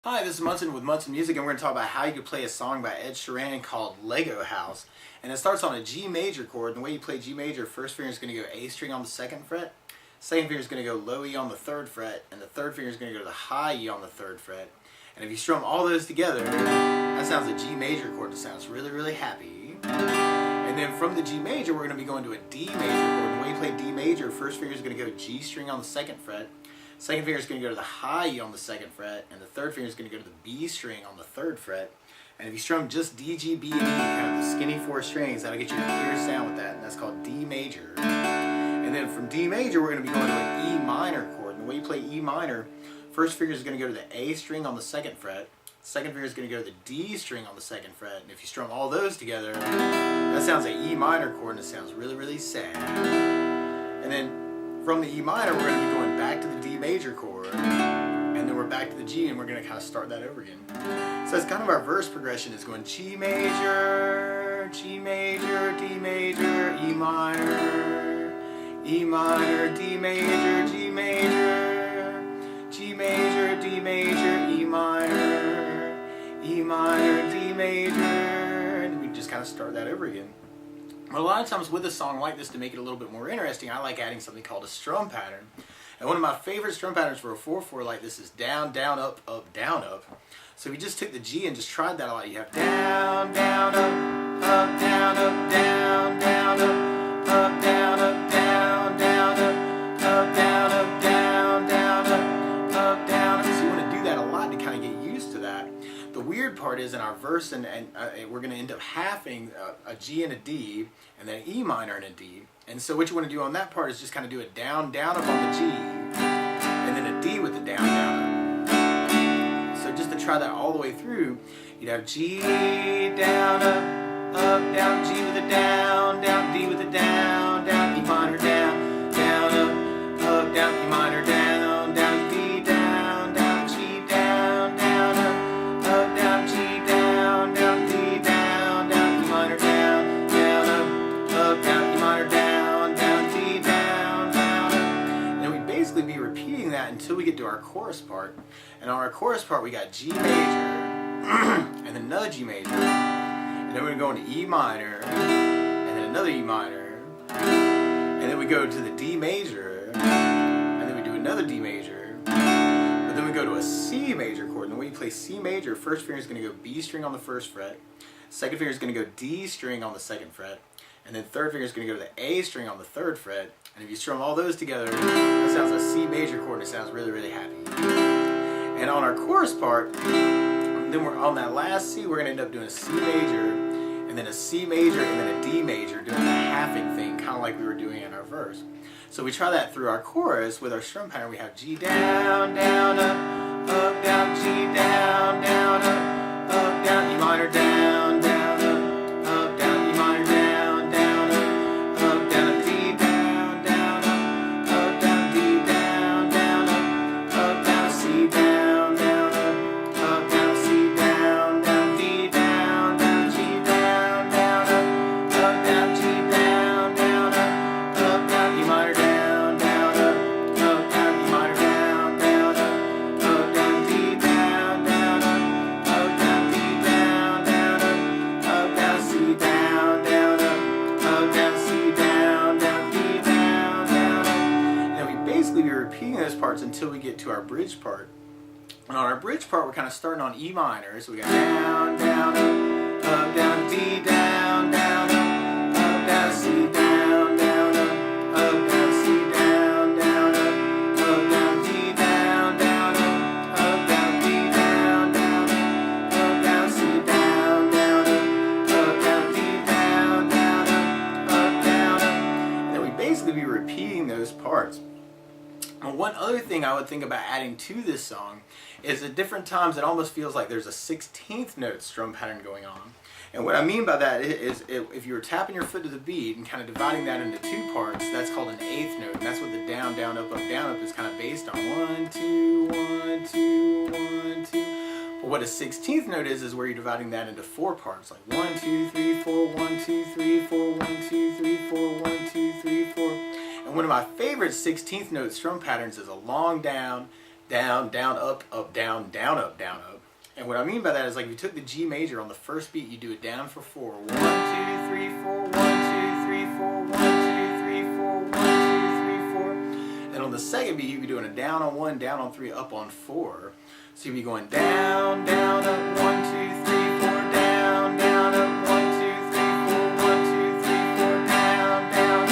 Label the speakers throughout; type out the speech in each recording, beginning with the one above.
Speaker 1: Hi, this is Munson with Munson Music, and we're going to talk about how you can play a song by Ed Sheeran called Lego House. And it starts on a G major chord, and the way you play G major, first finger is going to go A string on the second fret, second finger is going to go low E on the third fret, and the third finger is going to go to the high E on the third fret. And if you strum all those together, that sounds a G major chord that sounds really, really happy. And then from the G major, we're going to be going to a D major chord. And the way you play D major, first finger is going to go G string on the second fret, second finger is going to go to the high E on the second fret, and the third finger is going to go to the B string on the third fret. And if you strum just D, G, B, and E, kind of the skinny four strings, that'll get you a clear sound with that, and that's called D major. And then from D major, we're going to be going to an E minor chord. And the way you play E minor, first finger is going to go to the A string on the second fret, second finger is going to go to the D string on the second fret, and if you strum all those together, that sounds like E minor chord, and it sounds really, really sad. And then from the E minor, we're going to be going back to the D major chord, and then we're back to the G, and we're going to kind of start that over again. So it's kind of our verse progression is going G major, G major, D major, E minor, E minor, D major, G major, G major, D major, E minor, E minor, D major, and we just kind of start that over again. But a lot of times with a song like this, to make it a little bit more interesting, I like adding something called a strum pattern. And one of my favorite strum patterns for a 4/4 like this is down, down, up, up, down, up. So if you just took the G and just tried that a lot, you have down, down, up, down, up, down, down, up, down, up, down, down, up, down, up, down, down, up, down, up. So you want to do that a lot to kind of get used to that. The weird part is in our verse, and we're going to end up halving a G and a D, and then an E minor and a D. And so what you want to do on that part is just kind of do a down, down, up on the G, and then a D with the down, down, up. So just to try that all the way through, you'd have G, down, up, down, G with a down, down, D with a down, down, E minor, down, down, up, down, E minor, down, down, D, down, down, G, down, down, up, down, G, down, down, D, down, down, E minor, down, down, up, down, E minor, down, down, D, down, down, up. And then we'd basically be repeating that until we get to our chorus part. And on our chorus part, we got G major, and then another G major, and then we're going to go into E minor, and then another E minor, and then we go to the D major, and then we do another D major, but then we go to a C major chord. And the way you play C major, first finger is going to go B string on the first fret, second finger is going to go D string on the second fret, and then third finger is going to go to the A string on the third fret. And if you strum all those together, that sounds a C major chord, and it sounds really, really happy. And on our chorus part, then we're on that last C, we're going to end up doing a C major, and then a C major, and then a D major, doing the halving thing, kind of like we were doing in our verse. So we try that through our chorus with our strum pattern. We have G down, down, up, down, G down, down, up, down, E minor, down, down, up, down, E minor, down, down, up, down, D, down, down, up, down, D, down, down, up, down, C, down, down, up, down, C, down, down, D, down, down, G, down, down, up, down, G, down, down, up, down, E minor, down, down, up, down, E minor, down, down, up, down, D, down, down, up, down, D, down, down, up, down, C, down, down, up, down, C, down, down, D, down, down, and we basically be repeating those parts until we get to our bridge part. And on our bridge part, we're kind of starting on E minor, so we got down, down, up, down, D, down, down, up, down, C, down, down, up, down, C, down, down, up, down, D, down, down, up, down, D, down, down, up, down, C, down, down, up, down, D, down, down, up, down, and then we basically be repeating those parts. And one other thing I would think about adding to this song is at different times it almost feels like there's a 16th note strum pattern going on. And what I mean by that is if you were tapping your foot to the beat and kind of dividing that into two parts, that's called an eighth note. And that's what the down, down, up, down, up is kind of based on. 1, 2, 1, 2, 1, 2. But what a 16th note is where you're dividing that into four parts, like 1, 2, 3, 4, 1, 2, 3, 4, 1, 2, 3, 4, 1, 2, 3, 4. And one of my favorite 16th note strum patterns is a long down, down, down, up, up, down, down, up, down, up. And what I mean by that is like if you took the G major on the first beat, you do it down for 4. 1, 2, 3, 4, 1, 2, 3, 4, 1, 2, 3, 4, 1, 2, 3, 4. And on the second beat, you'd be doing a down on 1, down on 3, up on 4. So you'd be going down, down, up, 1, 2, 3, 4, down, down, up, 1, 2, 3, 4, 1, 2, 3, 4, down, down, up.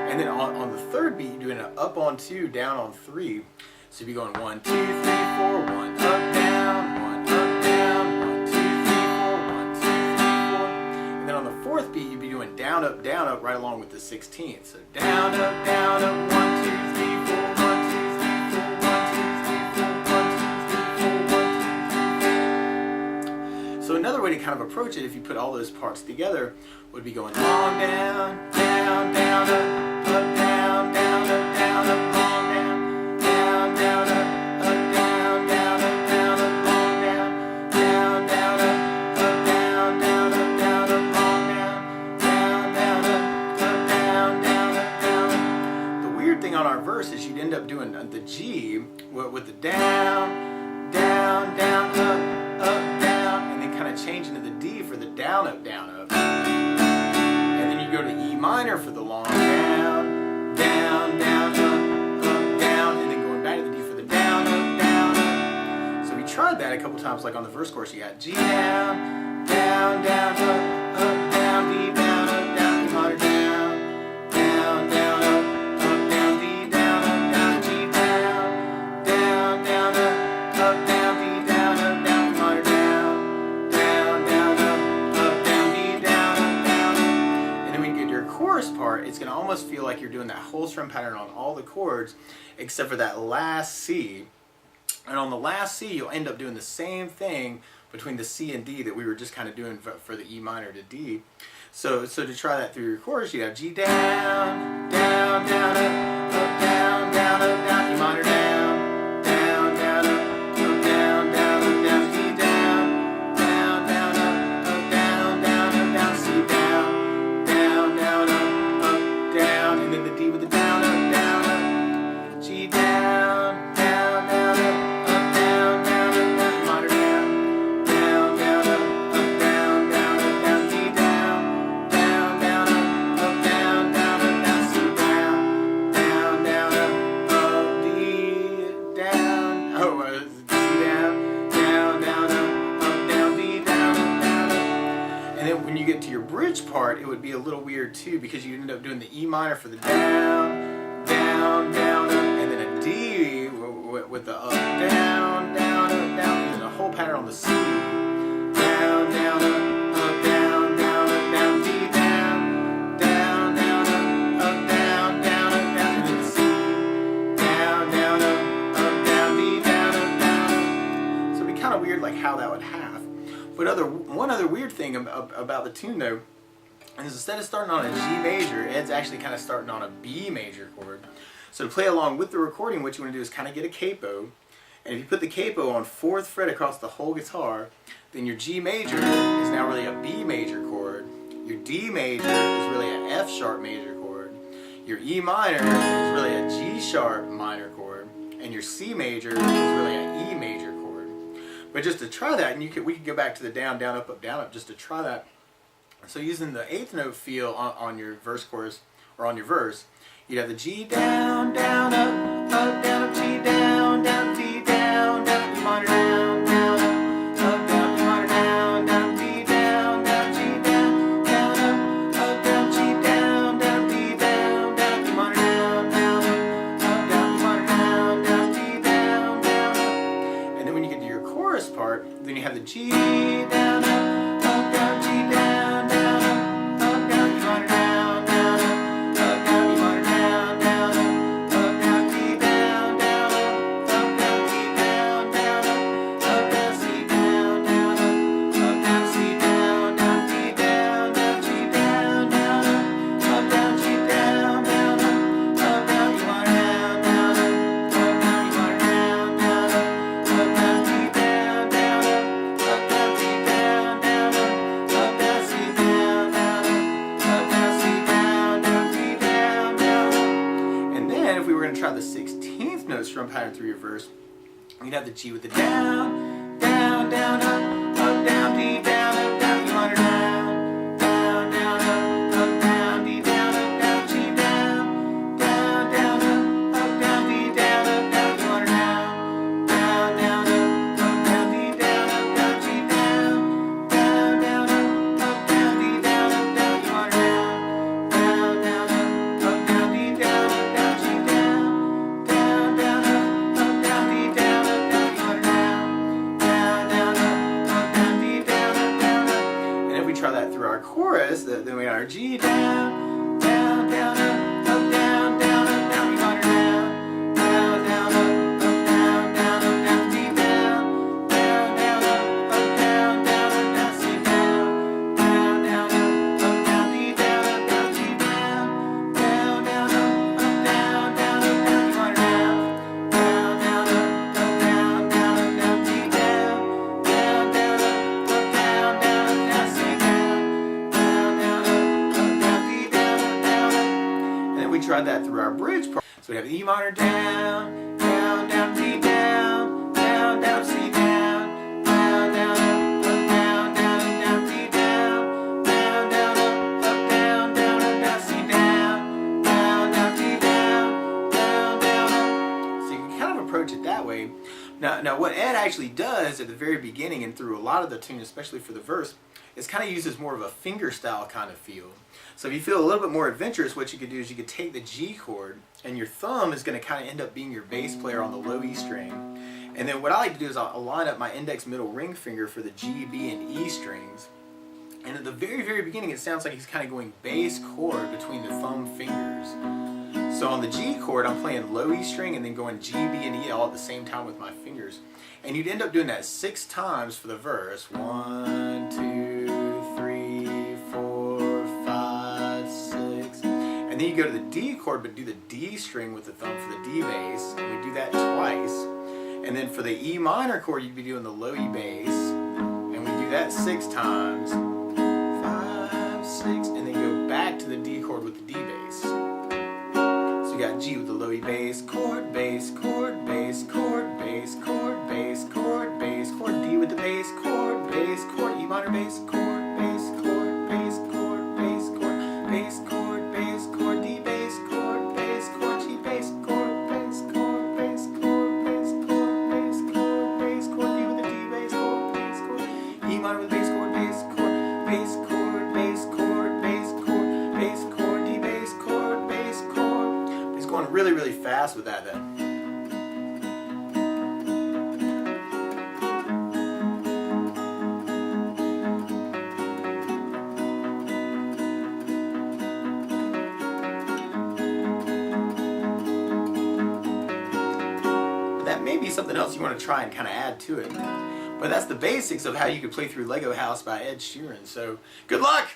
Speaker 1: And then on the third beat, you're doing an up on 2, down on 3. So you'd be going 1, 2, 3, 4, 1, up, down, 1, up, down, 1, 2, 3, 4, 1, 2, 3, 4. And then on the fourth beat, you'd be doing down, up, right along with the 16th. So down, up, 1, 2, 3, 4, 1, 2, 3, 4, 1, 2, 3, 4, 1, 2, 3, 4, 1, 2, 3, 4. So another way to kind of approach it, if you put all those parts together, would be going long down, down, down, up, down, down, up, down, up, long down. Down, up, down, down, up, down, up, long down, down, down, up, down, down, up, down, up, long down, down, down, up, down, down, up, down. The weird thing on our verse is you'd end up doing the G with the down, down, down, up, down, and then kind of changing to the D for the down, up, and then you go to E minor for the long down, down, down, up, down, and then going back to the D for the down, up. So we tried that a couple times, like on the verse chorus, you got G down, down, down, up, down, D down, up, down, E minor down, down, down, up, down, D down, G down, down, down, up, down, D down, E minor down, down, down, up, down, D down, And then when you get your chorus part, it's going to almost feel like you're doing that whole strum pattern on all the chords, except for that last C. And on the last C, you'll end up doing the same thing between the C and D that we were just kind of doing for the E minor to D. So to try that through your chorus, you have G down, down, down, up, down, down, up, down, E minor down, down, down, up, down, down, up, down, D down, down, down, up, down, down, C down, down, down, up, down, and then the D with the down, up, G down, down, down, up, down, down, E minor down, down, down, up, down, down, D down, down, down, up, down, C down, down, down, D down, D down, down, down, down, D down, And then when you get to your bridge part, it would be a little weird too, because you end up doing the E minor for the down, down, down, and then a D with the up, down, down, and then a whole pattern on the C, down, down, down, down, D down, down, down, down, and then the C, down, down, down, D down, So it'd be kind of weird like how that would half. But one other weird thing about the tune though, is instead of starting on a G major, Ed's actually kind of starting on a B major chord. So to play along with the recording, what you want to do is kind of get a capo. And if you put the capo on 4th fret across the whole guitar, then your G major is now really a B major chord. Your D major is really an F sharp major chord. Your E minor is really a G sharp minor chord. And your C major is really an E major chord. But just to try that, and we could go back to the down, down, up, just to try that. So using the 8th note feel on your verse chorus, or on your verse, you'd have the G down, down, up, down, up, G down, down, D down, down, E minor down, down, up, down, E minor down, down, D down, down, G down, down, up, down, G down, down, D down, down, E minor down, down, down, E minor down, down, D down, down, And then when you get to your chorus part, then you have the G down, down, G down, down, down, E minor down, down, down, E minor down, down, down, D down, down, down, G down, down, down, C down, down, down, C down, down, D down, down, G down, down, down, G down, down, down, E minor down, down, down, E minor down, down, down, D down, down, down, D down, down, down, C down, down, C down, down, D down, down. And then if we were going to try the 16th note strum pattern through your verse, You'd have the G with the down, down, down, up, down, D, down, up, down, E minor, down, down, down, up, down, D, down, up, down, G, down, down, down, up, down, D, down, up, down, E minor, down, down, down, up, down, D, down, up, down, G, down, down, down, up, down, D, down, up, down, E minor, down, down, down, up, down, D, down, up, down, G, down, down, down, up, down, D, down, up, down, E minor, down, and if we try that through our chorus, then we got our G down, down, down, up, down, down, up, down, E minor, down, down, down, up, down, D, down, down, down, up, down, down, C, down, down, down, up, down, D, down, up, down, G, down, down, down, up, down, E minor, down, down, down, up, down, D, down, down, down, up, down, C, down, down, down, up, down, D, down, and then we tried that through our bridge part. So we have E minor down, down, down, D down, down, down, C down, down, down, down, D down, down, down, C down, down, D down, down. So you can kind of approach it that way. Now what Ed actually does at the very beginning and through a lot of the tune, especially for the verse, is kind of uses more of a fingerstyle kind of feel. So if you feel a little bit more adventurous, what you could do is you could take the G chord and your thumb is going to kind of end up being your bass player on the low E string. And then what I like to do is I'll line up my index middle ring finger for the G, B, and E strings. And at the very, very beginning it sounds like he's kind of going bass chord between the thumb fingers. So on the G chord I'm playing low E string and then going G, B, and E all at the same time with my fingers. And you'd end up doing that 6 times for the verse. 1, 2, 3, 4, 5, 6. And then you go to the D chord but do the D string with the thumb for the D bass. And we do that twice. And then for the E minor chord you'd be doing the low E bass. And we do that 6 times. 5, 6. And then go back to the D chord with the D bass. So you got G with the low E bass, chord, bass, chord, bass, chord, bass, chord, bass, chord, bass, chord, D with the bass, chord, E minor bass, chord, bass, chord, bass, chord, bass, chord, bass, chord, bass, chord, D bass, chord, G bass, chord, bass, chord, bass, chord, bass, chord, bass, chord, bass, chord, D with the D bass, chord, bass, chord, E minor with bass, chord, bass, chord, bass, chord, bass, chord, bass, chord, bass, chord, D bass, chord, bass, chord. He's going really, really fast with that then. That may be something else you want to try and kind of add to it. But that's the basics of how you could play through Lego House by Ed Sheeran. So, good luck!